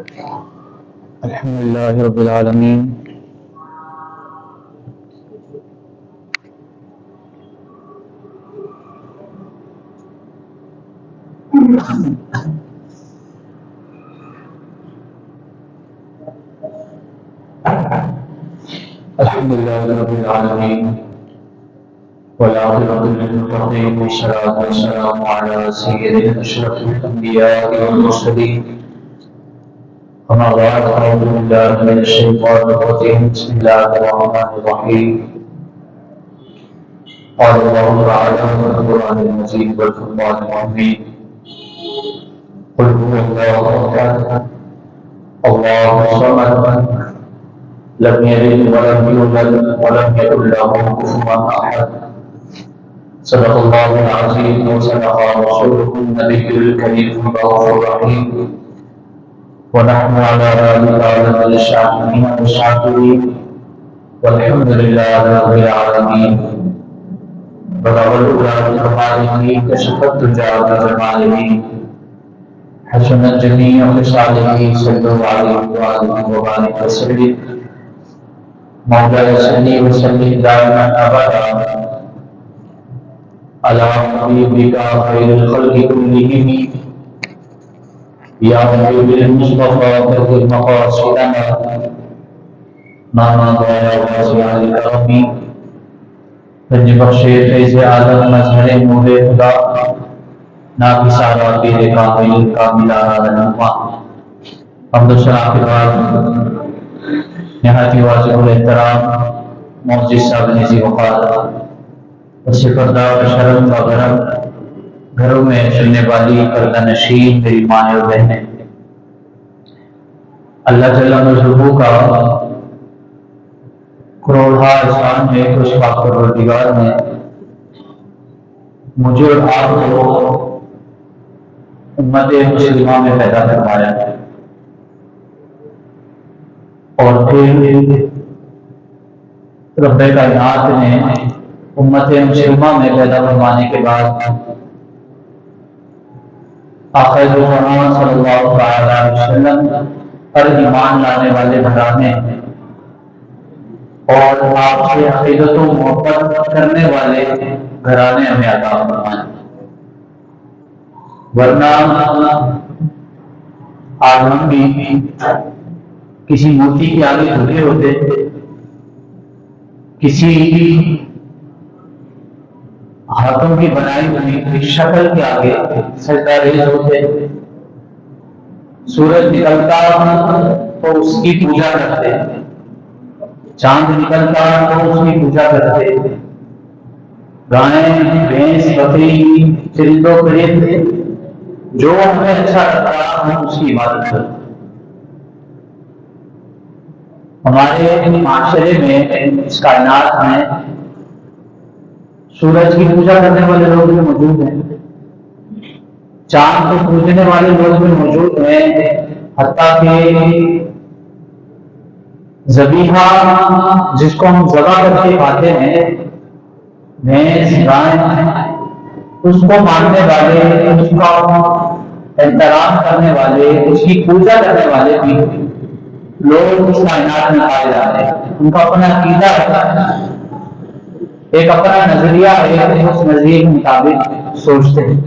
الحمد لله رب العالمين الحمد لله رب العالمين والعاقبة للمتقين والصلاة والسلام على سيد أشرف الأنبياء والمرسلين أما بعد أعوذ بالله من الشيطان الرجيم بسم الله الرحمن الرحيم قال الله تعالى في القرآن المجيد والفرقان الحميد قل هو الله أحد الله الصمد لم يلد ولم يولد ولم يكن له كفوا أحد صدق الله العظيم وصدق رسوله النبي الكريم الرؤوف الرحيم ونحن على ذلك من الشاكرين والشاكرين والحمد لله رب العالمين بلغ الأولى بكماله كشف الدجى بجماله حسنت جميع خصاله صلوا عليه وآله وبارك وسلم مولاي صل وسلم دائما أبدا على حبيبك خير الخلق كلهم یا حبیب المصطفیٰ قدر مقاصدنا ماما دعا واسع الکرمی رنج بخش فیض عالم مظہر نور خدا ناکی سارا پیر کامل کاملہ رنما حمد و ثنا کے بعد نہایت واجب الاحترام معزز صاحب نزی وقار وسیع پردہ و شرم و گرم گھروں میں چلنے والی پردہ نشین میری ماں اور بہنیں، اللہ جل مجدہ کا کروڑا احسان ہے کہ اس پاک پروردگار نے مجھے اور آپ کو امت مسلمہ میں پیدا فرمایا اور پھر رب کائنات نے امت مسلمہ میں پیدا فرمانے کے بعد آقا زمان صلی اللہ علیہ وسلم پر ایمان لانے والے گھرانے اور آپ سے عقیدت و محبت کرنے والے گھرانے ہمیں عطا فرمائیں، ورنہ آج ہم بھی کسی مورتی کے آگے جھکے ہوتے، کسی ہاتھوں کی بنائی ہوئی شکل کے آگے سجدہ ریز ہوتے، سورج نکلتا تو اس کی پوجا کرتے، چاند نکلتا تو اس کی پوجا کرتے، گائیں بھینس بکری چرند و پرند جو ہمیں اچھا لگتا ہم اس کی عبادت کرتے۔ ہمارے معاشرے میں اس کائنات میں سورج کی پوجا کرنے والے لوگ بھی موجود ہیں، چاند کو پوجنے والے لوگ بھی موجود ہیں، حتیٰ کہ ذبیحہ جس کو ہم ذبح کر کے کھاتے ہیں، بھینس گائے، اس کو ماننے والے، اس کا احترام کرنے والے، اس کی پوجا کرنے والے بھی لوگ اس کائنات میں پائے جاتے ہیں۔ ان کا اپنا عقیدہ رہتا ہے، ایک اپنا نظریہ ہے، اس نظریے کے مطابق سوچتے ہیں،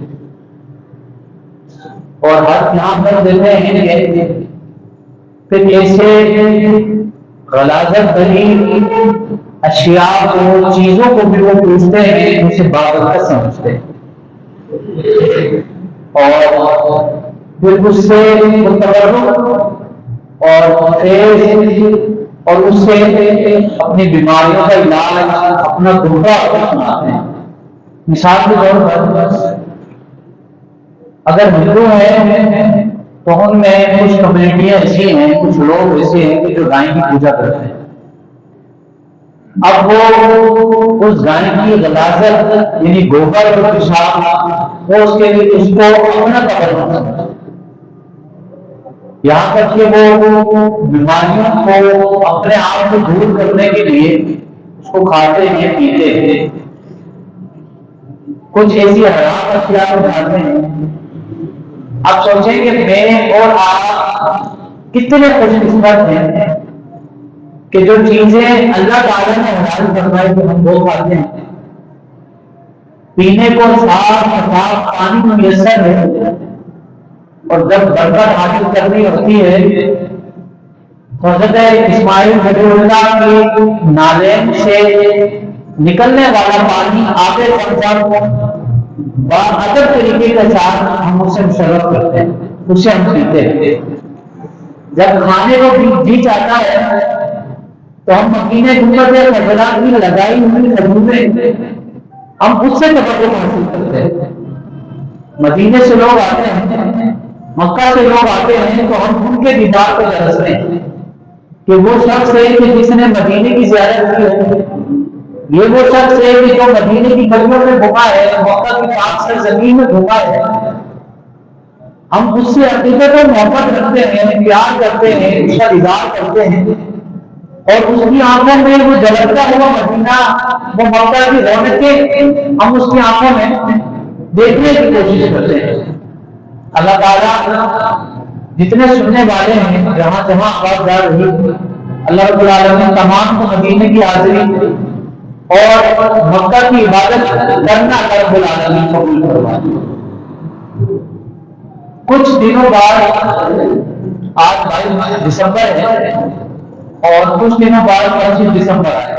اور ہر یہاں پر دیکھتے ہیں کہ کیسے غلاظت بھری اشیاء کو، چیزوں کو بھی وہ پوچھتے ہیں، اسے بابرکت سمجھتے ہیں، اور پھر اس سے تبرک اور فیض اور اس سے اپنی بیماریوں کا علاج، اپنا دھوکہ سناتے ہیں۔ مثال کے طور پر اگر ہندو ہیں تو ان میں کچھ کمیونٹیاں ایسی ہیں، کچھ لوگ ایسے ہیں کہ جو گائے کی پوجا کرتے ہیں۔ اب وہ اس گائے کی غلاظت یعنی گوبر اور پیشاب وہ اس کے لیے اس کو اپنا تبرک کرتے ہیں، یہاں تک کہ وہ بیماریوں کو اپنے آپ کو دور کرنے کے لیے اس کو کھاتے ہیں، پیتے ہیں، کچھ ایسی حرام اشیاء کو کھاتے ہیں۔ اب سوچیں کہ میں اور آپ کتنے خوش قسمت ہیں کہ جو چیزیں اللہ تعالیٰ نے حلال فرمائی کہ ہم وہ کھاتے ہیں، پینے کو صاف پانی میسر ہے، اور جب برکت حاصل کرنی ہوتی ہے تو حضرت اسماعیل حبیب اللہ کی نالین سے نکلنے والا پانی آگے باادب طریقے کے ساتھ ہم اسے مشرف کرتے ہیں، اسے ہم پیتے ہیں۔ جب کھانے کو جی چاہتا ہے تو ہم مکینے گنبد فضلہ کی لگائی ہوئی کھجوریں ہم اس سے تبرک حاصل کرتے ہیں۔ مدینے سے لوگ آتے ہیں، مکہ سے لوگ آتے ہیں تو ہم ان کے دیدار کو ترستے ہیں کہ وہ شخص ہے کہ جس نے مدینے کی زیارت کی ہے، یہ وہ شخص ہے کہ جو مدینے کی گلیوں میں گھوما ہے، مکہ کی پاک سرزمین میں گھوما ہے۔ ہم اس سے عقیدت و محبت رکھتے ہیں، پیار کرتے ہیں، اس کا دیدار کرتے ہیں، اور اس کی آنکھوں میں وہ جلتا ہوا مدینہ، وہ مکہ کی رونقیں ہم اس کی آنکھوں میں دیکھنے کی کوشش کرتے ہیں۔ اللہ تعالیٰ جتنے سننے والے ہیں جہاں جہاں آواز جا رہی، اللہ رب العالمین تمام کو مدینے کی حاضری اور مکہ کی عبادت کرنا رب العالمین قبول فرمائے۔ کچھ دنوں بعد آج 22 دسمبر ہے اور کچھ دنوں بعد 25 دسمبر آئے۔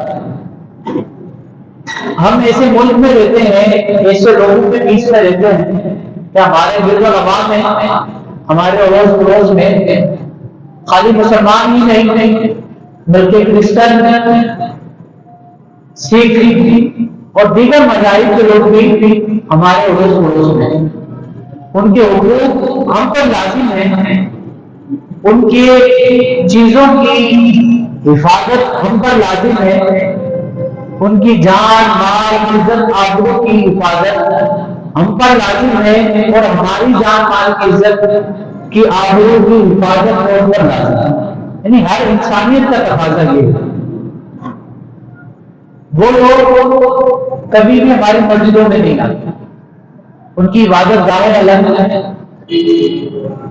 ہم ایسے ملک میں رہتے ہیں، ایسے لوگوں کے بیچ میں رہتے ہیں کہ ہمارے گرد و نواح میں، ہمارے اڑوس پڑوس میں خالی مسلمان ہی نہیں بلکہ کرسچن، سکھ اور دیگر مذاہب کے لوگ بھی ہمارے اڑوس پڑوس میں۔ ان کے حقوق ہم پر لازم ہیں، ان کی چیزوں کی حفاظت ہم پر لازم ہے، ان کی جان مال عزت آبرو کی حفاظت ہم پر لازم ہے، اور ہماری جان مال کی عزت کی آبرو کی حفاظت ہم پر لازم ہے۔ یعنی ہر انسانیت کا تقاضا یہ ہے۔ وہ لوگ کبھی بھی ہماری مسجدوں میں نہیں آتے، ان کی عبادت گاہیں الگ ہے،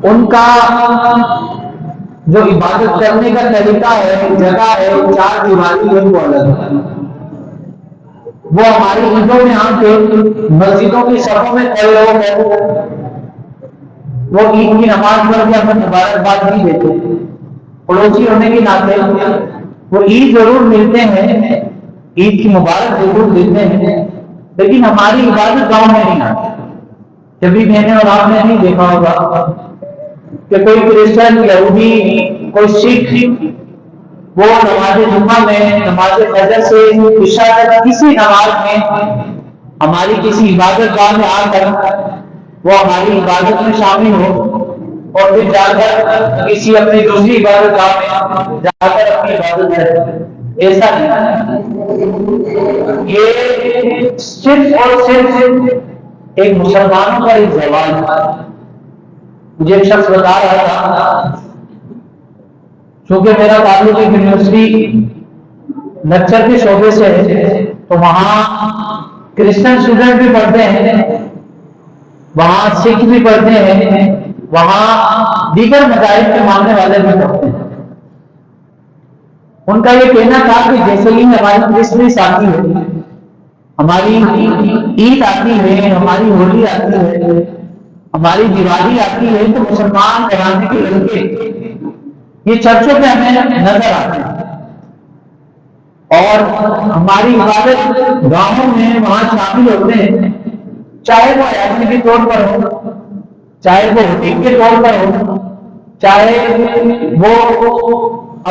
ان کا جو عبادت کرنے کا طریقہ ہے، جگہ ہے، چار دیواری ہے، وہ الگ ہے۔ وہ ہماری عیدوں میں آ کے مسجدوں کی صفوں میں کھڑے ہو گئے، وہ عید کی نماز پڑھ کے ہمیں مبارکباد نہیں دیتے، پڑوسی ہونے کے ناطے وہ عید ضرور ملتے ہیں، عید کی مبارک ضرور دیتے ہیں، لیکن ہماری عبادت گاؤں میں نہیں آتی۔ کبھی میں نے اور آپ نے نہیں دیکھا ہوگا کہ کوئی کرسچن، یہودی، کوئی سکھ وہ نماز جمعہ میں، نماز فجر سے عشاء تک کسی نماز میں ہماری کسی عبادت گاہ میں آ کر وہ ہماری عبادت میں شامل ہو اور پھر جا کر کسی اپنی دوسری عبادت گاہ میں جا کر اپنی عبادت کرے، ایسا نہیں۔ یہ صرف اور صرف ایک مسلمانوں کا ایک زوال تھا۔ مجھے ایک شخص بتا رہا تھا، چونکہ میرا تعلق ایک یونیورسٹی لیکچر کے شعبے سے ہے تو وہاں کرسچن اسٹوڈنٹ بھی پڑھتے ہیں، وہاں سکھ بھی پڑھتے ہیں، وہاں دیگر مذاہب کے ماننے والے بھی پڑھتے ہیں۔ ان کا یہ کہنا تھا کہ جیسے ہی ہماری کرسمس آتی ہے، ہماری عید آتی ہے، ہماری ہولی آتی ہے، ہماری دیوالی آتی ہے، تو مسلمان گھرانے کے لڑکے یہ چرچوں پہ ہمیں نظر آتے ہیں اور ہماری عبادت گاؤں میں وہاں شامل ہوتے ہیں، چاہے وہ ایسے کے طور پر ہو، چاہے وہ حقیق کے طور پر ہو، چاہے وہ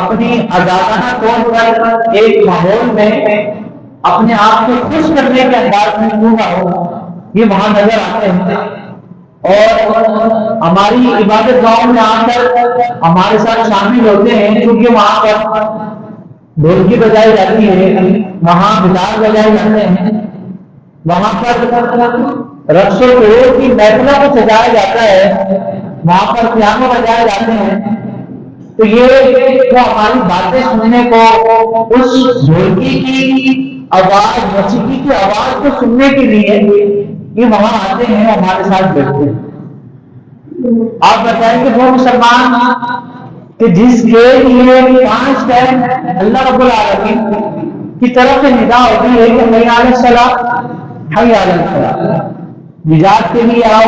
اپنی آزادانہ طور پر ایک ماحول میں اپنے آپ کو خوش کرنے کے انداز میں کیوں نہ ہو، یہ وہاں نظر آتے ہیں اور ہماری عبادت گاہوں میں آ کر ہمارے ساتھ شامل ہوتے ہیں، کیونکہ وہاں پر ڈھولکی بجائی جاتی ہے، وہاں گٹار بجائے جاتے ہیں، وہاں پر رقص و فروغ کی محفلوں کو سجایا جاتا ہے، وہاں پر پیانو بجائے جاتے ہیں۔ تو یہ جو ہماری باتیں سننے کو، اس ڈھولکی کی آواز، موسیقی کی آواز کو سننے کے لیے یہ وہاں آتے ہیں، ہمارے ساتھ بیٹھتے ہیں۔ آپ بتائیں کہ وہ مسلمان کہ جس کے لیے 5 ٹائم اللہ رب العالمین کی طرف سے ندا ہوتی ہے کہ حی علی الصلاۃ، حی علی الفلاح، نجات کے لیے آؤ،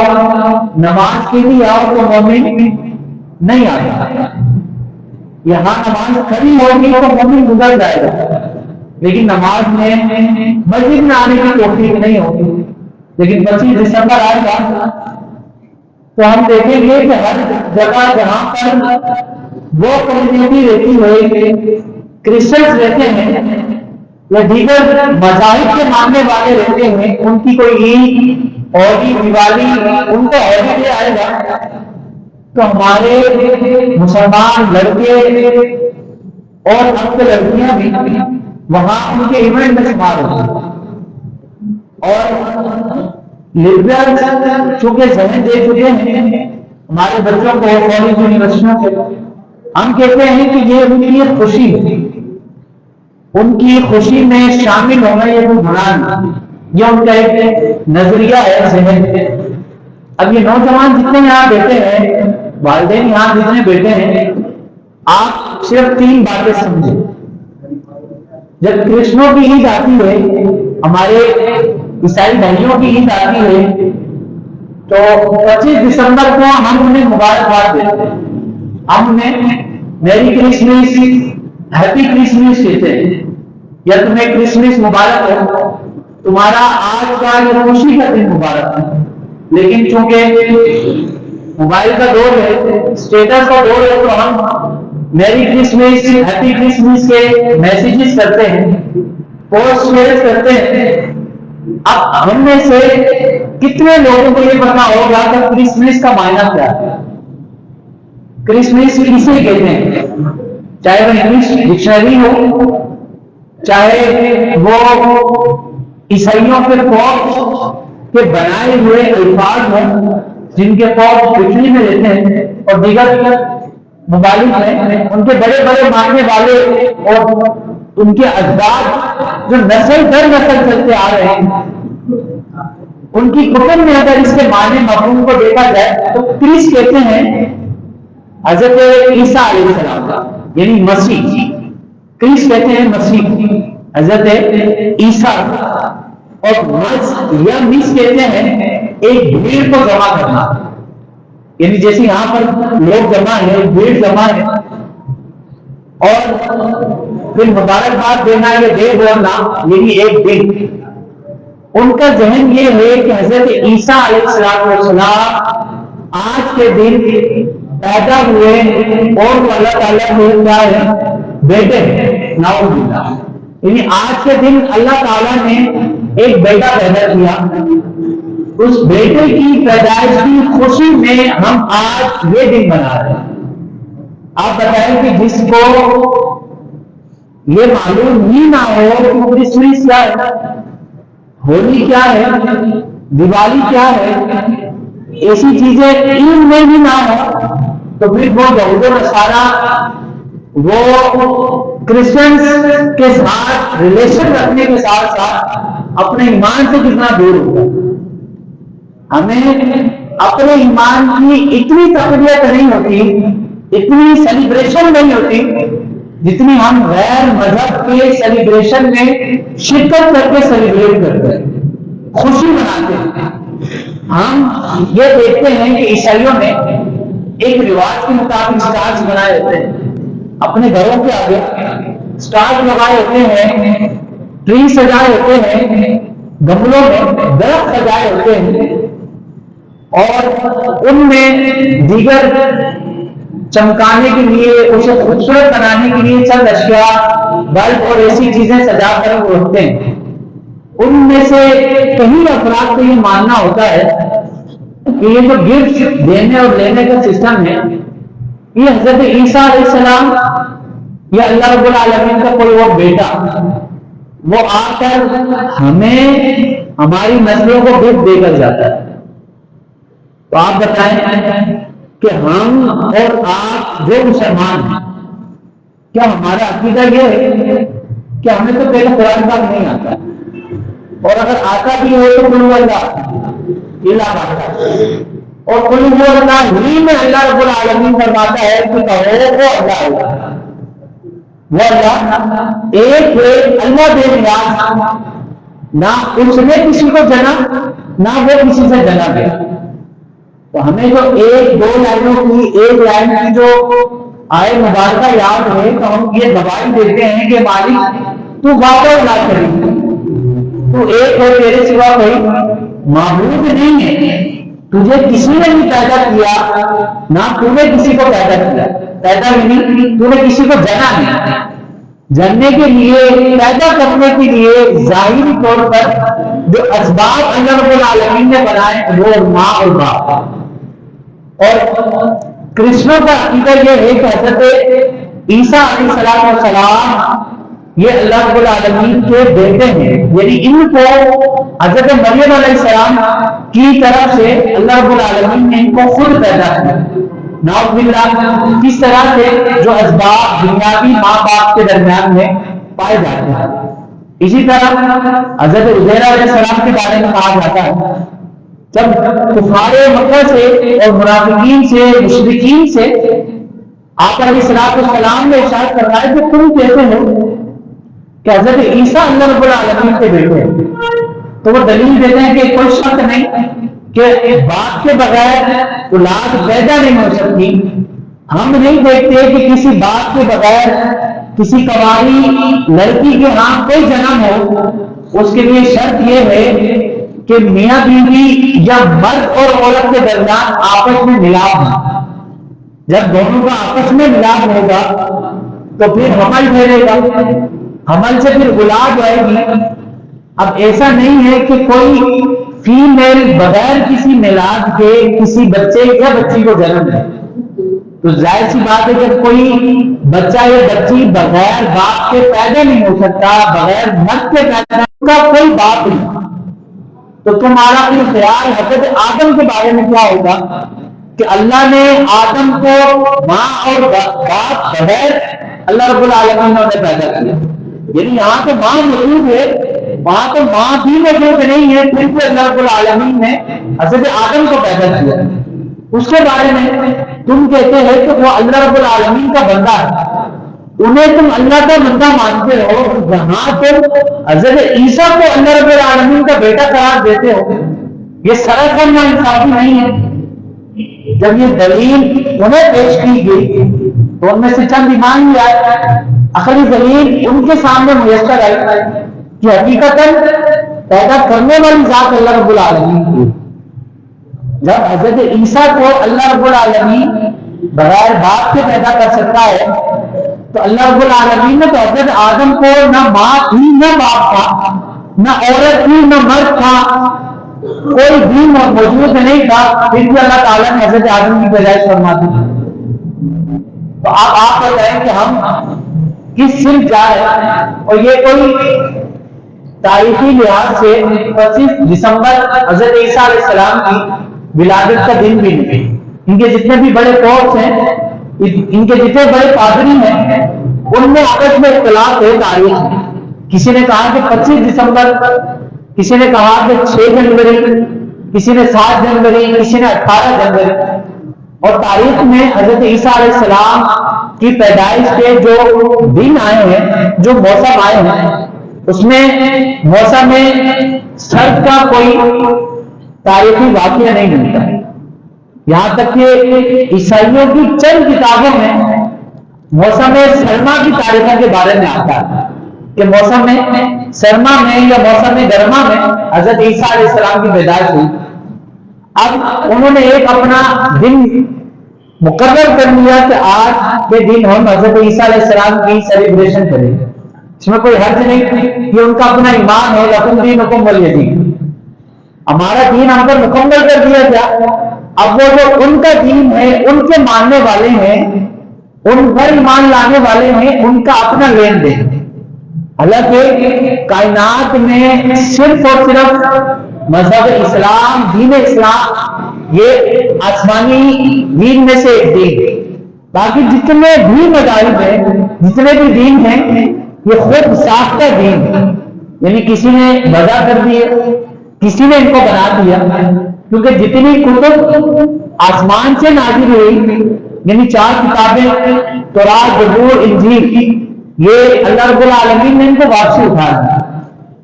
نماز کے لیے آؤ، تو مومن نہیں آتا۔ یہاں نماز کھڑی ہوگی تو مومن گزر جائے گا، لیکن نماز میں مسجد میں آنے کی توفیق نہیں ہوگی۔ لیکن 25 دسمبر آئے گا تو ہم دیکھیں گے کہ ہر جگہ جہاں پر وہ کمیونٹی رہتی ہے، کرسچنز رہتے ہیں یا دیگر مذاہب کے ماننے والے رہتے ہیں، ان کی کوئی عید، ہولی، دیوالی، ان کا ہالیڈے آئے گا تو ہمارے مسلمان لڑکے اور اب کے لڑکیاں بھی وہاں ان کے ایونٹ میں شمار ہوتے ہیں۔ اور لبرل چونکہ ذہن دے چکے ہیں ہمارے بچوں کو کالج یونیورسٹیوں سے، ہم کہتے ہیں کہ یہ ان کی خوشی ہے، ان کی خوشی میں شامل ہونا یہ کوئی گناہ نہیں، یہ ان کا ایک نظریہ ہے ذہن ہے۔ اب یہ نوجوان جتنے یہاں بیٹھے ہیں، والدین یہاں جتنے بیٹھے ہیں، آپ صرف 3 باتیں سمجھیں۔ جب کرسنوں کی عید آتی ہے، ہمارے عیسائی بھائیوں کی عید آتی ہے، تو 25 دسمبر کو ہم انہیں مبارکباد دیتے ہیں، ہم انہیں میری کرسمس، ہیپی کرسمس کہتے ہیں، یا تمہیں کرسمس مبارک ہو، تمہارا آج کا یہ خوشی کا دن مبارک ہے۔ لیکن چونکہ موبائل کا دور ہے، اسٹیٹس کا دور ہے، تو ہم میری کرسمس، ہیپی کرسمس کے میسیجز کرتے ہیں، پوسٹ شیئر کرتے ہیں۔ اب ہم میں سے کتنے لوگوں کو یہ پتا ہوگا کہ کرسمس کا معنی کیا ہے؟ کرسمس کسے کہتے ہیں؟ چاہے وہ انگلش ڈکشنری ہو، چاہے وہ عیسائیوں کے پاپ کے بنائے ہوئے الفاظ ہوں جن کے پاپ اٹلی میں رہتے ہیں اور دیگر ممالک میں، ان کے بڑے بڑے ماننے والے اور ان کے اجداد جو نسل در نسل چلتے آ رہے ہیں، ان کی کتب میں اگر اس کے معنی مفہوم کو دیکھا جائے تو کرس کہتے ہیں حضرت عیسیٰ علیہ السلام کا، یعنی مسیح۔ کرس کہتے ہیں مسیح، حضرت عیسیٰ، اور مس یا مس کہتے ہیں ایک بھیڑ کو جمع کرنا، یعنی جیسے یہاں پر لوگ جمع ہے، بھیڑ جمع ہے، اور پھر مبارکباد دینا، یہ دے بولنا، یعنی ایک دن۔ ان کا ذہن یہ ہے کہ حضرت عیسیٰ علیہ السلام آج کے دن پیدا ہوئے اور وہ اللہ تعالیٰ کے کیا ہے؟ بیٹے ہیں، نعوذ باللہ۔ یعنی آج کے دن اللہ تعالیٰ نے ایک بیٹا پیدا کیا، اس بیٹے کی پیدائش کی خوشی میں ہم آج یہ دن منا رہے ہیں۔ آپ بتائیں کہ جس کو یہ معلوم ہی نہ ہو کہ کرسمس کیا ہے، ہولی کیا ہے، دیوالی کیا ہے، ایسی چیزیں علم میں بھی نہ ہو، تو پھر وہ یہود و نصارہ، وہ کرسچنز کے ساتھ ریلیشن رکھنے کے ساتھ ساتھ اپنے ایمان سے کتنا دور ہوگا۔ ہمیں اپنے ایمان کی اتنی تقویت نہیں ہوتی، اتنی سیلیبریشن نہیں ہوتی جتنی ہم غیر مذہب کے سیلیبریشن میں شرکت کر کے سیلیبریٹ کرتے ہیں، خوشی مناتے ہیں۔ ہم یہ دیکھتے ہیں کہ عیسائیوں نے ایک رواج کے مطابق سٹارز بنائے ہوتے ہیں، اپنے گھروں کے آگے سٹارز لگائے ہوتے ہیں، ٹری سجائے ہوتے ہیں، گملوں میں درخت سجائے ہوتے ہیں، اور ان میں دیگر چمکانے کے لیے، اسے خوبصورت بنانے کے لیے چند اشیاء، بلب اور ایسی چیزیں سجا کر وہ رکھتے ہیں۔ ان میں سے کئی افراد کو یہ ماننا ہوتا ہے کہ یہ جو گفٹ دینے اور لینے کا سسٹم ہے، یہ حضرت عیسیٰ علیہ السلام یا اللہ رب العالمین کا کوئی وہ بیٹا وہ آ کر ہمیں ہماری نسلوں کو گفٹ دے کر جاتا ہے۔ تو آپ بتائیں کہ ہم اور آپ جو مسلمان ہیں، کیا ہمارا عقیدہ یہ ہے کہ ہمیں تو پہلے قرآن پاک نہیں آتا، اور اگر آتا بھی ہو تو اور قل هو اللہ ہی میں اللہ رب العالمین فرماتا ہے کہ کہو وہ اللہ ہے، وہ اللہ ایک ہے، اللہ بے نیاز، نہ اس نے کسی کو جنا نہ وہ کسی سے جنا گیا۔ تو ہمیں جو ایک دو لائنوں کی، ایک لائن کی جو آئے مبارکہ یاد ہے تو ہم یہ گواہی دیتے ہیں کہ مالک تو واقع لا کری، تو ایک ہے، تیرے سوا کوئی معبود نہیں ہے، تجھے کسی نے نہیں پیدا کیا، نہ تو نے کسی کو پیدا کیا، پیدا نہیں، تو نے کسی کو جنا نہیں۔ جننے کے لیے، پیدا کرنے کے لیے ظاہری طور پر جو اسباب اللہ رب العالمین نے بنائے وہ ماں اور باپ۔ اور کرسچنوں کا عقیدہ یہ ہے کہ حضرت عیسیٰ علیہ السلام یہ اللہ رب العالمین کے بیٹے ہیں، یعنی ان کو حضرت مریم علیہ السلام کی طرف سے اللہ رب العالمین نے ان کو خود پیدا کیا۔ نعوذ باللہ، کس طرح سے جو اسباب دنیاوی ماں باپ کے درمیان میں پائے جاتے ہیں۔ اسی طرح حضرت عزیر علیہ السلام کے بارے میں کہا جاتا ہے، جب کفار مکہ سے اور منافقین سے، مشرکین سے آپ علیہ السلام نے ارشاد فرمایا کہ تم کہتے ہو کہ حضرت عیسیٰ اللہ رب العالمین کے بیٹے ہیں، تو وہ دلیل دیتے ہیں کہ کوئی شک نہیں کہ باپ کے بغیر اولاد پیدا نہیں ہو سکتی۔ ہم نہیں دیکھتے کہ کسی باپ کے بغیر کسی کنواری لڑکی کے ہاں کوئی جنم ہو۔ اس کے لیے شرط یہ ہے کہ میاں بیوی یا مرد اور عورت کے درمیان آپس میں ملاپ ہو۔ جب دونوں کا آپس میں ملاپ ہوگا تو پھر حمل پھیلے گا، حمل سے پھر اولاد آئے گی۔ اب ایسا نہیں ہے کہ کوئی فیمیل بغیر کسی میلاد کے کسی بچے یا بچی کو جنم دے، تو ظاہر سی بات ہے کہ کوئی بچہ یا بچی بغیر باپ کے پیدا نہیں ہو سکتا، بغیر مرد کے پیدا کا کوئی باپ نہیں۔ تو تمہارا پھر خیال حضرت آدم کے بارے میں کیا ہوگا کہ اللہ نے آدم کو ماں اور باپ بغیر اللہ رب العالمین نے پیدا کیا، یعنی یہاں تو ماں موجود ہے، وہاں تو ماں بھی موجود نہیں ہے، پھر بھی اللہ رب العالمین نے حضرت آدم کو پیدا کیا۔ اس کے بارے میں تم کہتے ہیں کہ وہ اللہ رب العالمین کا بندہ ہے، انہیں تم اللہ کا بندہ مانتے ہو، جہاں تم حضرت عیسیٰ کو اللہ رب العالمین کا بیٹا قرار دیتے ہو، یہ سراسر ناانصافی نہیں ہے؟ جب یہ دلیل انہیں پیش کی گئی تو ان میں سے چند ایمان بھی آئے، عقلی دلیل ان کے سامنے میسر آئی کہ حقیقتاً پیدا کرنے والی ذات اللہ رب العالمین کی۔ جب حضرت عیسیٰ کو اللہ رب العالمین بغیر باپ کے پیدا کر سکتا ہے تو اللہ رب العالمین نے تو حضرت آدم کو نہ ماں تھی نہ باپ تھا، نہ عورت تھی نہ مرد تھا، کوئی بھی موجود نہیں تھا، پھر بھی اللہ تعالیٰ نے حضرت آدم کی پیدائش فرما دی۔ تو آپ بتائیں کہ ہم کس صنف جا رہے ہیں؟ اور یہ کوئی تاریخی لحاظ سے 25 دسمبر حضرت عیسیٰ علیہ السلام کی ولادت کا دن بھی نہیں۔ ان کے جتنے بھی بڑے پوپس ہیں، ان کے جتنے بڑے پادری ہیں، ان میں آپس میں اختلاف ہے تاریخ میں۔ کسی نے کہا کہ 25 دسمبر، کسی نے کہا کہ 6 جنوری، کسی نے 7 جنوری، کسی نے 18 جنوری۔ اور تاریخ میں حضرت عیسیٰ علیہ السلام کی پیدائش کے جو دن آئے ہیں، جو موسم آئے ہیں، اس میں موسم سرد کا کوئی تاریخی واقعہ نہیں ملتا۔ یہاں تک کہ عیسائیوں کی چند کتابوں میں موسم سرما کی تاریخوں کے بارے میں آتا ہے کہ موسم سرما میں یا موسم گرما میں حضرت عیسیٰ علیہ السلام کی پیدائش ہوئی۔ اب انہوں نے ایک اپنا دن مقرر کر لیا کہ آج کے دن ہم حضرت عیسیٰ علیہ السلام کی سیلیبریشن کریں گے، اس میں کوئی حرج نہیں تھی، یہ ان کا اپنا ایمان ہے، لکم دینکم ولی دین، ہمارا دین ہم پر مکمل کر دیا گیا۔ اب وہ جو ان کا دین ہے، ان کے ماننے والے ہیں، ان پر ایمان لانے والے ہیں، ان کا اپنا لین دین۔ حالانکہ کائنات میں صرف اور صرف مذہب اسلام، دین اسلام، یہ آسمانی دین میں سے ایک دین، باقی جتنے بھی مذاہب ہیں، جتنے بھی دین ہیں، یہ خود ساختہ دین ہے، یعنی کسی نے وضع کر دیے، کسی نے ان کو بنا دیا۔ کیونکہ جتنی کتب آسمان سے نازل ہوئی، یعنی 4 کتابیں تورات، زبور، انجیل، یہ اللہ رب العالمین نے ان کو واپسی اٹھا دیا.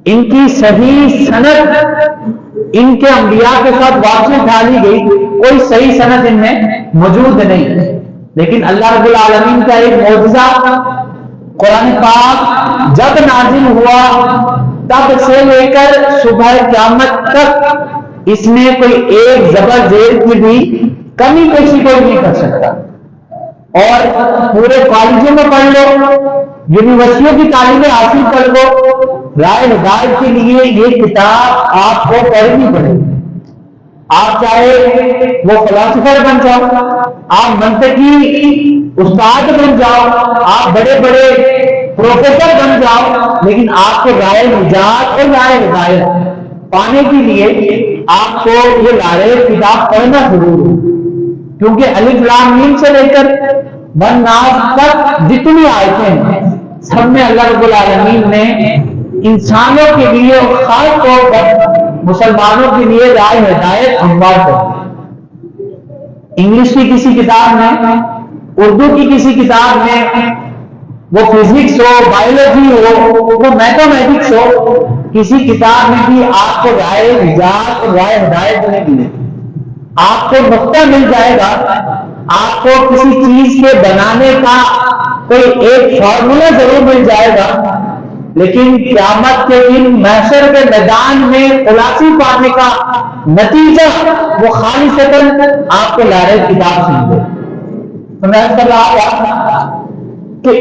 ان کی صحیح سند ان کے انبیاء کے ساتھ واپسی اٹھا لی گئی، کوئی صحیح سند ان میں موجود نہیں. لیکن اللہ رب العالمین کا ایک معجزہ قرآن پاک جب نازل ہوا تب سے لے کر صبح قیامت تک اس میں کوئی ایک زبر زیر کی بھی کمی پیشی کوئی نہیں کر سکتا. اور پورے کالجوں میں پڑھ لو، یونیورسٹیوں کی تعلیمیں حاصل کر لو، رائے ہدایت کے لیے یہ کتاب آپ کو پڑھنی پڑے گی. آپ چاہے وہ فلاسفر بن جاؤ، آپ منطقی استاد بن جاؤ، آپ بڑے بڑے پروفیسر بن جاؤ، لیکن آپ کو رائے نجات اور رائے ہدایت پانے کے لیے آپ کو یہ لارے کتاب پڑھنا ضرور ہو. کیونکہ الف لام میم سے لے کر والناس تک جتنی آیتیں ہیں سب میں اللہ رب العالمین نے انسانوں کے لیے اور خاص طور پر مسلمانوں کے لیے رائے ہدایت ہموار کر. انگلش کی کسی کتاب میں، اردو کی کسی کتاب میں، وہ فزکس ہو، بایولوجی ہو، وہ میتھمیٹکس ہو، کسی کتاب میں بھی آپ کو رائے نجات اور رائے ہدایت نہیں ملے. آپ کو نقطہ مل جائے گا، آپ کو کسی چیز کے بنانے کا کوئی ایک فارمولا ضرور مل جائے گا، لیکن قیامت کے دن محشر کے میدان میں خلاصی پانے کا نتیجہ وہ خالصتاً آپ کو لارے کتاب سے ملے. تو میں کر رہا تھا کہ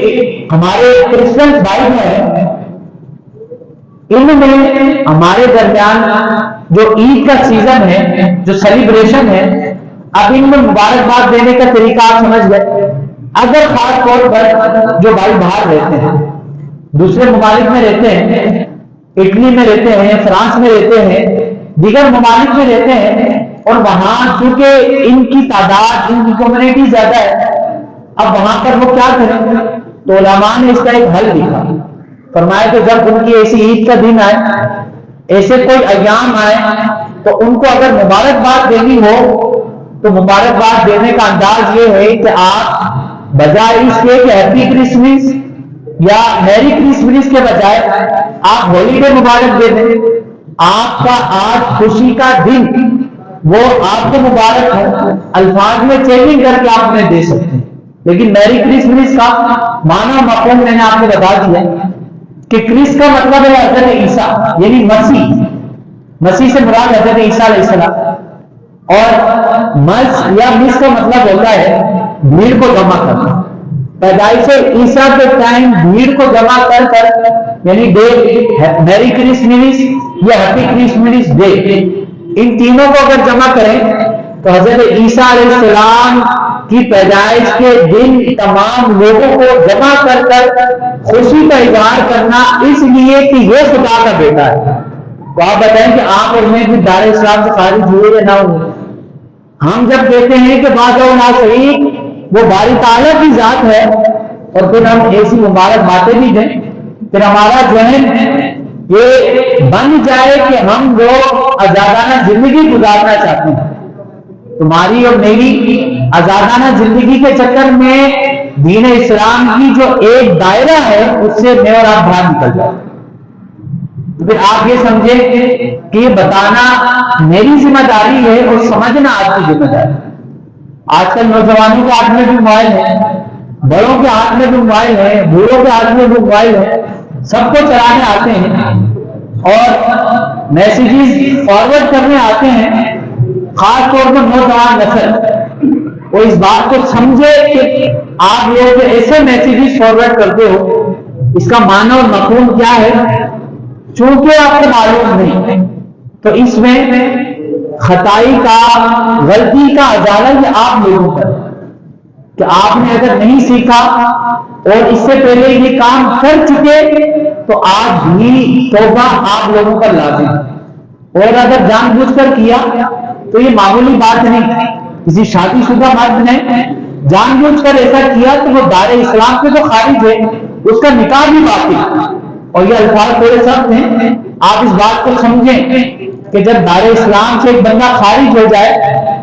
ہمارے کرسچن بھائی ہیں، ان میں ہمارے درمیان جو عید کا سیزن ہے، جو سیلیبریشن ہے، اب ان میں مبارکباد دینے کا طریقہ آپ سمجھ گئے. اگر خاص طور پر جو بھائی باہر رہتے ہیں، دوسرے ممالک میں رہتے ہیں، اٹلی میں رہتے ہیں، فرانس میں رہتے ہیں، دیگر ممالک میں رہتے ہیں، اور وہاں چونکہ ان کی تعداد، ان کی کمیونٹی زیادہ ہے، اب وہاں پر وہ کیا کریں؟ تو علماء نے اس کا ایک حل لکھا. فرمایا کہ جب ان کی ایسی عید کا دن آئے، ایسے کوئی ایام آئے، تو ان کو اگر مبارکباد دینی ہو تو مبارکباد دینے کا انداز یہ ہے کہ آپ بجائے اس کے کہ ہیپی کرسمس یا میری کرسمس کے بجائے آپ ہولیڈے مبارک دے دیں. آپ کا آج خوشی کا دن وہ آپ کو مبارک ہے، الفاظ میں چینجنگ کر کے آپ انہیں دے سکتے ہیں. لیکن میری کرسمس کا معنی مفہوم میں نے آپ کو بتا دیا کہ کرس کا مطلب ہے حضرت عیسیٰ، یعنی مسیح سے مراد حضرت عیسیٰ علیہ السلام. اور مس یا مس کا مطلب ہوتا ہے بھیڑ کو جمع کرنا. پیدائش عیسیٰ کے ٹائم بھیڑ کو جمع کر یعنی ڈے میری کرسمس یا ہیپی کرسمس ڈے، ان تینوں کو اگر جمع کریں تو حضرت عیسیٰ علیہ السلام کی پیدائش کے دن تمام لوگوں کو جمع کر خوشی کا اظہار کرنا، اس لیے کہ یہ خدا کا بیٹا ہے. تو آپ بتائیں کہ آپ اور میں بھی دار اسلام سے خارج ہوئے یا نہ ہوئے؟ ہم جب کہتے ہیں کہ بات صحیح وہ باری تعالیٰ کی ذات ہے، اور پھر ہم ایسی مبارک باتیں بھی دیں، پھر ہمارا ذہن یہ بن جائے کہ ہم لوگ آزادانہ زندگی گزارنا چاہتے ہیں. تمہاری اور میری آزادانہ زندگی کے چکر میں دین اسلام کی جو ایک دائرہ ہے اس سے میں اور آپ باہر نکل جائیں. پھر آپ یہ سمجھیں کہ یہ بتانا میری ذمہ داری ہے اور سمجھنا آپ کی ذمہ داری. آج کل نوجوانوں کے ہاتھ میں بھی موبائل ہے، بڑوں کے ہاتھ میں بھی موبائل ہے، بوڑھوں کے ہاتھ میں بھی موبائل ہے، سب کو چلانے آتے ہیں اور میسیجز فارورڈ کرنے آتے ہیں. خاص طور پر نوجوان نسل وہ اس بات کو سمجھے کہ آپ لوگ ایسے میسیجز فارورڈ کرتے ہو، اس کا معنی اور مفہوم کیا ہے. چونکہ آپ کو معلوم نہیں تو اس میں خطائی کا، غلطی کا ازالہ یہ آپ لوگوں پر کہ آپ نے اگر نہیں سیکھا اور اس سے پہلے یہ کام کر چکے تو آج بھی توبہ آپ لوگوں پر لازم ہے. اور اگر جان بوجھ کر کیا تو یہ معمولی بات نہیں. کسی شادی شدہ مرد نے جان بوجھ کر ایسا کیا تو وہ دار اسلام سے تو خارج ہے، اس کا نکاح بھی باطل. اور یہ الفاظ تھوڑے سخت ہیں، آپ اس بات کو سمجھیں کہ جب دار اسلام سے ایک بندہ خارج ہو جائے،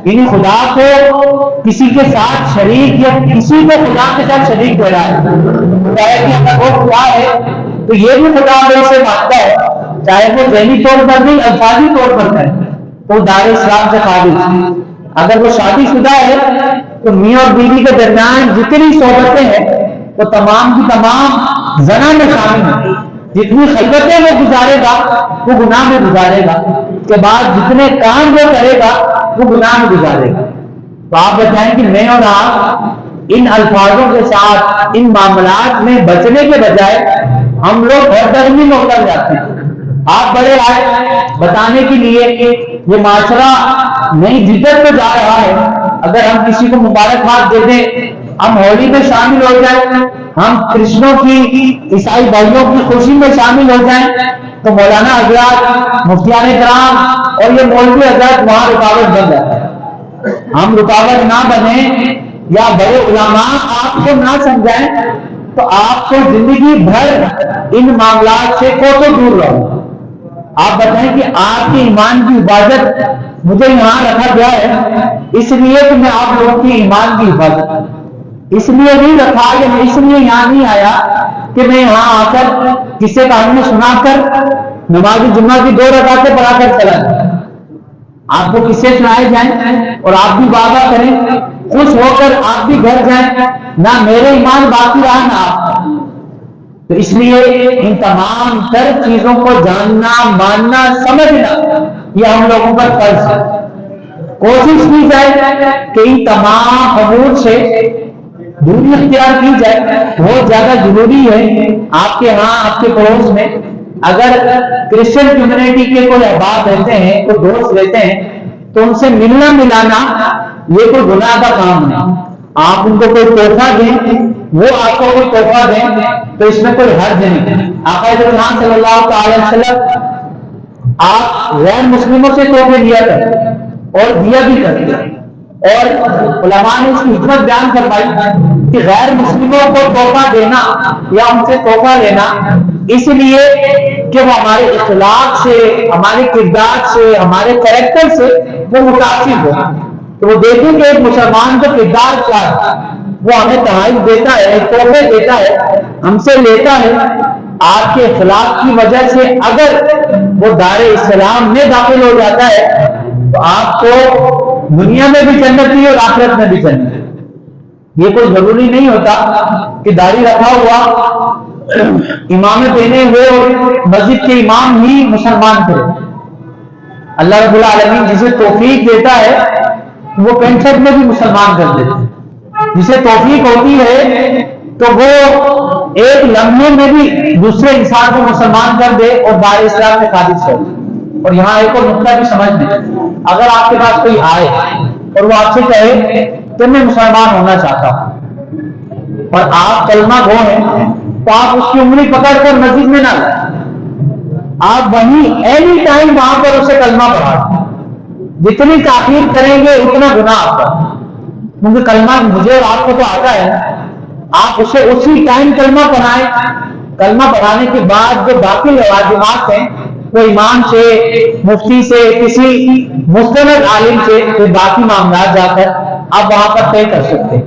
یعنی خدا کو کسی کے ساتھ شریک یا کسی کو خدا کے ساتھ شریک ہو رہا ہے، کہ اگر وہ خدا ہے تو یہ بھی خدا میں سے مانتا ہے، چاہے وہ ذہنی طور پر نہیں الفاظی طور پر کرے، تو دار اسلام سے خارج۔ اگر وہ شادی شدہ ہے تو میاں اور بیوی کے درمیان جتنی صحبتیں ہیں وہ تمام کی تمام زنا میں شامل ہیں، جتنی خلوتیں وہ گزارے گا وہ گناہ میں گزارے گا، اس کے بعد جتنے کام وہ کرے گا وہ گناہ میں گزارے گا۔ تو آپ بتائیں کہ میں اور آپ ان الفاظوں کے ساتھ ان معاملات میں بچنے کے بجائے ہم لوگ ہر درمی میں اتر جاتے ہیں۔ آپ بڑے آئے بتانے کے لیے کہ یہ معاشرہ نئی جدت پہ جا رہا ہے، اگر ہم کسی کو مبارکباد دے دیں، ہم ہولی میں شامل ہو جائیں، ہم کرسچنوں کی عیسائی بھائیوں کی خوشی میں شامل ہو جائیں، تو مولانا حضرات، مفتیان کرام اور یہ مولوی حضرات وہاں رکاوٹ بن جاتا ہے۔ ہم رکاوٹ نہ بنیں یا بڑے علماء آپ کو نہ سمجھائیں تو آپ کو زندگی بھر ان معاملات سے کوسوں دور رہو۔ آپ بتائیں کہ آپ کے ایمان کی حفاظت مجھے یہاں رکھا گیا ہے اس لیے کہ میں آپ لوگوں کی ایمان کی حفاظت، اس لیے نہیں رکھا یا میں اس لیے یہاں نہیں آیا کہ میں یہاں آ کر کسی کہانی سنا کر نماز جمعہ کی 2 رکعتیں پڑھا کر چلا جائیں، آپ کو قصے سنائے جائیں اور آپ بھی واہ واہ کریں، خوش ہو کر آپ بھی گھر جائیں، نہ میرے ایمان باقی رہا نہ آپ کا۔ تو اس لیے ان تمام تر چیزوں کو جاننا، ماننا، سمجھنا یہ ہم لوگوں پر فرض ہے۔ کوشش کی جائے کہ ان تمام امور سے دوری اختیار کی جائے۔ بہت زیادہ ضروری ہے آپ کے ہاں، آپ کے پڑوس میں اگر کرسچن کمیونٹی کے کوئی احباب رہتے ہیں، کوئی دوست رہتے ہیں، تو ان سے ملنا ملانا یہ کوئی گناہ کا کام نہیں۔ آپ ان کو کوئی تحفہ دیں، وہ آپ کو کوئی تحفہ دیں تو اس میں کوئی حرج نہیں۔ آقا جان صلی اللہ علیہ وسلم آپ غیر مسلموں سے تحفے دیا کرتے اور دیا بھی کرتے، اور علماء نے اس کی حکمت بیان فرمائی کہ غیر مسلموں کو تحفہ دینا یا ان سے تحفہ لینا اس لیے کہ وہ ہمارے اخلاق سے، ہمارے کردار سے، ہمارے کریکٹر سے وہ متاثر ہو، تو وہ دیکھیں کہ ایک مسلمان کا کردار کیا ہے، وہ ہمیں تحائف دیتا ہے، تحفے دیتا ہے، ہم سے لیتا ہے۔ آپ کے اخلاق کی وجہ سے اگر وہ دار اسلام میں داخل ہو جاتا ہے تو آپ کو دنیا میں بھی جنت ہے اور آخرت میں بھی جنت ہے۔ یہ کوئی ضروری نہیں ہوتا کہ داڑھی رکھا ہوا امام پہنے ہوئے اور مسجد کے امام ہی مسلمان تھے۔ اللہ رب العالمین جسے توفیق دیتا ہے وہ پینٹ شرٹ میں بھی مسلمان کر دیتے، جسے توفیق ہوتی ہے تو وہ ایک لمحے میں بھی دوسرے انسان کو مسلمان کر دے اور دار اسلام میں خارج کر دے۔ اور یہاں ایک اور نقطہ بھی سمجھ لیں، اگر آپ کے پاس کوئی آئے اور وہ آپ سے کہے کہ میں مسلمان ہونا چاہتا ہوں اور آپ کلمہ گو ہیں تو آپ اس کی انگلی پکڑ کر مسجد میں نہ لائیں، آپ وہیں اینی ٹائم وہاں پر اسے کلمہ پڑھائیں، جتنی تاخیر کریں گے اتنا گناہ آپ کا، کیونکہ کلمہ مجھے اور آپ کو تو آتا ہے، آپ اسے اسی ٹائم کلمہ پڑھائیں۔ کلمہ پڑھانے کے بعد جو باقی لوازمات ہیں وہ امام سے، مفتی سے، کسی مستند عالم سے، پھر باقی معاملات جا کر آپ وہاں پر طے کر سکتے ہیں۔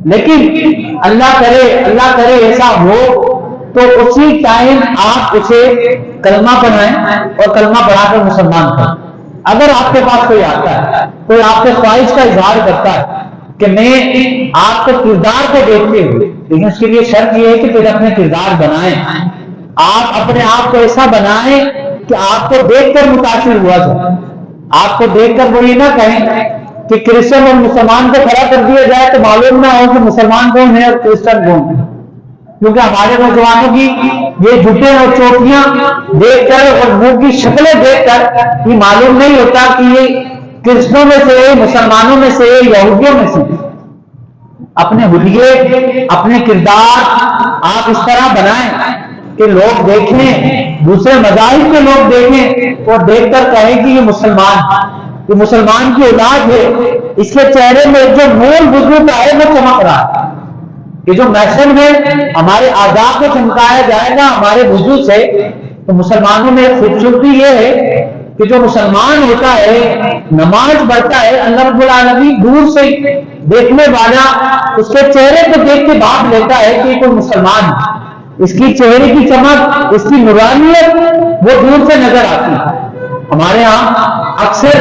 لیکن اللہ کرے ایسا ہو تو اسی ٹائم آپ اسے کلمہ پڑھائیں اور کلمہ پڑھا کر مسلمان کریں۔ اگر آپ کے پاس کوئی آتا ہے، کوئی آپ کے خواہش کا اظہار کرتا ہے کہ میں آپ کے کردار کو دیکھتے ہوئے، لیکن اس کے لیے شرط یہ ہے کہ پھر اپنے کردار بنائیں، آپ اپنے آپ کو ایسا بنائیں کہ آپ کو دیکھ کر متاثر ہوا جائے، آپ کو دیکھ کر وہ یہ نہ کہیں کہ کرسچن اور مسلمان کو کھڑا کر دیا جائے تو معلوم نہ ہو کہ مسلمان کون ہے اور کرسچن کون ہے، کیونکہ ہمارے نوجوانوں کی یہ جھوٹے اور چوٹیاں دیکھ کر اور منہ کی شکلیں دیکھ کر یہ معلوم نہیں ہوتا کہ یہ کرسچنوں میں سے، مسلمانوں میں سے، یہودیوں میں سے۔ اپنے حلیے، اپنے کردار آپ اس طرح بنائیں کہ لوگ دیکھیں، دوسرے مذاہب کے لوگ دیکھیں اور دیکھ کر کہیں کہ یہ مسلمان کی اولاد ہے، اس کے چہرے میں جو نور وضو کا ہے وہ چمک رہا ہے۔ یہ جو محشر میں ہمارے اعضاء کو چمکایا جائے گا ہمارے وضو سے، تو مسلمانوں میں خوبصورتی یہ ہے کہ جو مسلمان ہوتا ہے نماز پڑھتا ہے اللہ رب العالمین دور سے دیکھنے والا اس کے چہرے کو دیکھ کے بات لیتا ہے کہ کوئی مسلمان ہے، اس کی چہرے کی چمک، اس کی نورانیت وہ دور سے نظر آتی ہے۔ ہمارے ہاں اکثر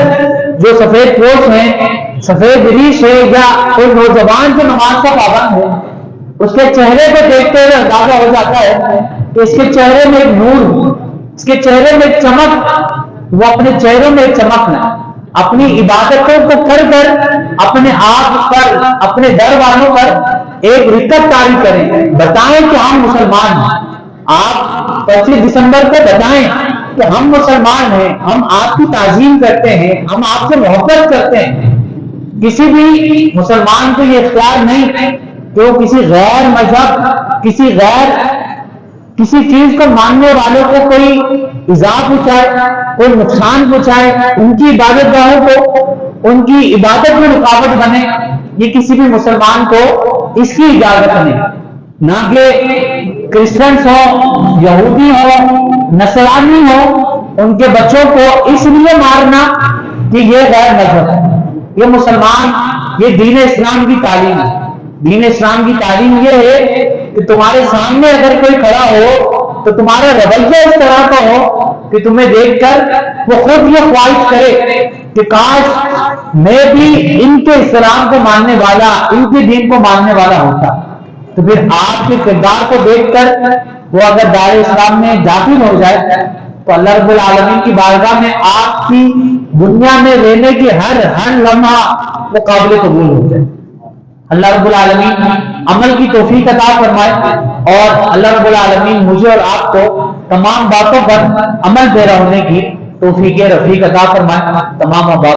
جو سفید پوش ہیں، سفید ریش ہے، یا کوئی نوجوان جو نماز کا پابند ہے، اس کے چہرے کو دیکھتے ہوئے اندازہ ہو جاتا ہے کہ اس کے چہرے میں ایک نور، اس کے چہرے میں ایک چمک، وہ اپنے چہروں میں ایک چمک ہے، اپنی عبادتوں کو کر کر اپنے آپ پر، اپنے در والوں پر ایک رکت طاری کریں، بتائیں کہ ہم مسلمان ہیں۔ آپ 25 دسمبر کو بتائیں کہ ہم مسلمان ہیں، ہم آپ کی تعظیم کرتے ہیں، ہم آپ سے محبت کرتے ہیں۔ کسی بھی مسلمان کو یہ اختیار نہیں کہ وہ کسی غیر مذہب، کسی چیز کو ماننے والوں کو کوئی ایذا پہنچائے، کوئی نقصان پہنچائے، ان کی عبادت گاہوں کو، ان کی عبادت میں رکاوٹ بنے، یہ کسی بھی مسلمان کو اس کی اجازت نہیں۔ نہ کہ کرسچنس ہو، یہودی ہو، نصرانی ہو، ان کے بچوں کو اس لیے مارنا کہ یہ غیر مذہب ہے۔ یہ مسلمان، یہ دین اسلام کی تعلیم ہے۔ دین اسلام کی تعلیم یہ ہے کہ تمہارے سامنے اگر کوئی کھڑا ہو تو تمہارا رویہ اس طرح کا ہو کہ تمہیں دیکھ کر وہ خود یہ خواہش کرے کہ کاش میں بھی ان کے اسلام کو ماننے والا، ان کے دین کو ماننے والا ہوتا۔ تو پھر آپ کے کردار کو دیکھ کر وہ اگر دار اسلام میں داخل ہو جائے تو اللہ رب العالمین کی بارگاہ میں آپ کی دنیا میں رہنے کی ہر لمحہ وہ قابل قبول ہو جائے۔ اللہ رب العالمین عمل کی توفیق عطا فرمائے، اور اللہ رب العالمین مجھے اور آپ کو تمام باتوں پر عمل پیرا ہونے کی توفیق رفیق عطا فرمائے۔ تمام باتوں